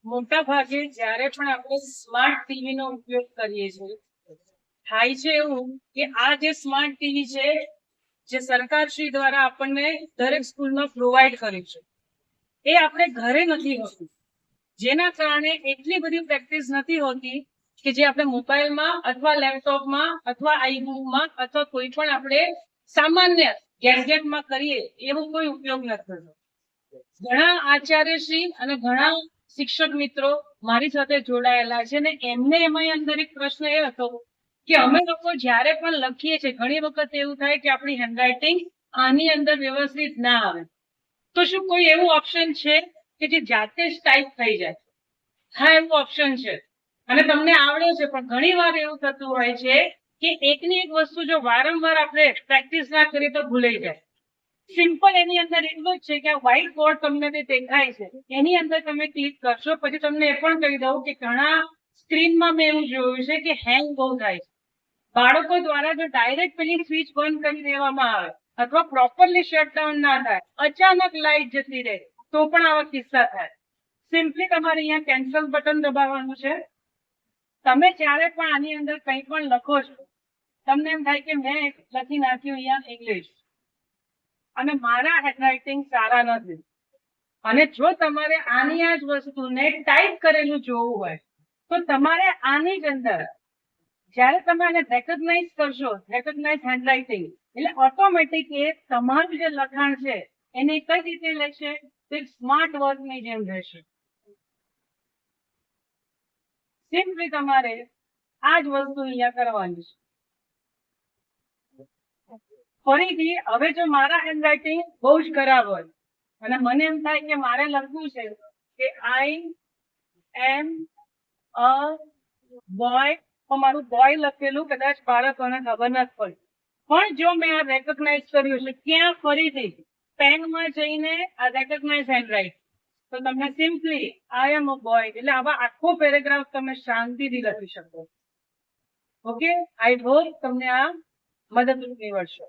મોટા ભાગે જ્યારે પણ આપણે સ્માર્ટ ટીવી નો ઉપયોગ કરીએ છીએ, થાય છે એવું કે આ જે સ્માર્ટ ટીવી છે, જે સરકારશ્રી દ્વારા આપણને દરેક સ્કૂલમાં પ્રોવાઈડ કર્યું છે, એ આપણે ઘરે નથી હોતું, જેના કારણે એટલી બધી પ્રેક્ટિસ નથી હોતી કે જે આપણે મોબાઈલમાં અથવા લેપટોપમાં અથવા આઈબુકમાં અથવા કોઈ પણ આપણે સામાન્ય ગેજેટમાં કરીએ એવો કોઈ ઉપયોગ નથી થતો. ઘણા આચાર્યશ્રી અને ઘણા શિક્ષક મિત્રો મારી સાથે જોડાયેલા છે, ને એમને એમાં અંદર એક પ્રશ્ન એ હતો કે અમે લોકો જ્યારે પણ લખીએ છીએ, ઘણી વખત એવું થાય કે આપણી હેન્ડરાઇટિંગ આની અંદર વ્યવસ્થિત ના આવે, તો શું કોઈ એવું ઓપ્શન છે કે જે જાતે જ ટાઈપ થઈ જાય? હા, એવું ઓપ્શન છે અને તમને આવડે છે, પણ ઘણી વાર એવું થતું હોય છે કે એકની એક વસ્તુ જો વારંવાર આપણે પ્રેક્ટિસ ના કરીએ તો ભૂલાઈ જાય. સિમ્પલ એની અંદર એટલું જ છે કે આ વ્હાઇટ બોર્ડ તમને જે દેખાય છે એની અંદર તમે ક્લિક કરશો, પછી તમને એ પણ કહી દઉં કે ઘણા સ્ક્રીનમાં મેં એવું જોયું છે કે હેંગ બહુ થાય છે. બાળકો દ્વારા જો ડાયરેક્ટ પેલી સ્વિચ બંધ કરી દેવામાં આવે અથવા પ્રોપરલી શટડાઉન ના થાય, અચાનક લાઈટ જતી રહે, તો પણ આવા કિસ્સા થાય. સિમ્પલી તમારે અહીંયા કેન્સલ બટન દબાવવાનું છે. તમે જ્યારે પણ આની અંદર કંઈ પણ લખો છો, તમને એમ થાય કે મેં લખી નાખ્યું અહીંયા ઇંગ્લિશ અને મારા હેન્ડરાઇટિંગ સારા નથી, અને જો તમારે આની આ જ વસ્તુને ટાઈપ કરેલું જોવું હોય તો તમારે આની જ અંદર જ્યારે તમે આને રેકોગ્નાઇઝ કરશો, રેકોગ્નાઇઝ હેન્ડરાઇટિંગ, એટલે ઓટોમેટિક એ તમારું જે લખાણ છે એને કઈ રીતે લેશે? તે સ્માર્ટ વર્કની જેમ રહેશે. સિમ્પલી તમારે આ જ વસ્તુ અહીંયા કરવાની છે. ફરીથી હવે જો મારા હેન્ડરાઇટિંગ બહુ જ ખરાબ હોય અને મને એમ થાય કે મારે લખવું છે કે આઈ એમ અ બોય, તો મારું બોય લખેલું કદાચ બાળકોને ખબર નથી પડતી, પણ જો મેં આ રેકોગ્નાઇઝ કર્યું છે, ક્યાં ફરીથી પેનમાં જઈને આ રેકોગ્નાઇઝ હેન્ડરાઇટ, તો તમને simply I M a boy, એટલે આવા આખો પેરેગ્રાફ તમે શાંતિથી લખી શકો. ઓકે, આઈ હોપ તમને આ મદદરૂપ નીવડશે.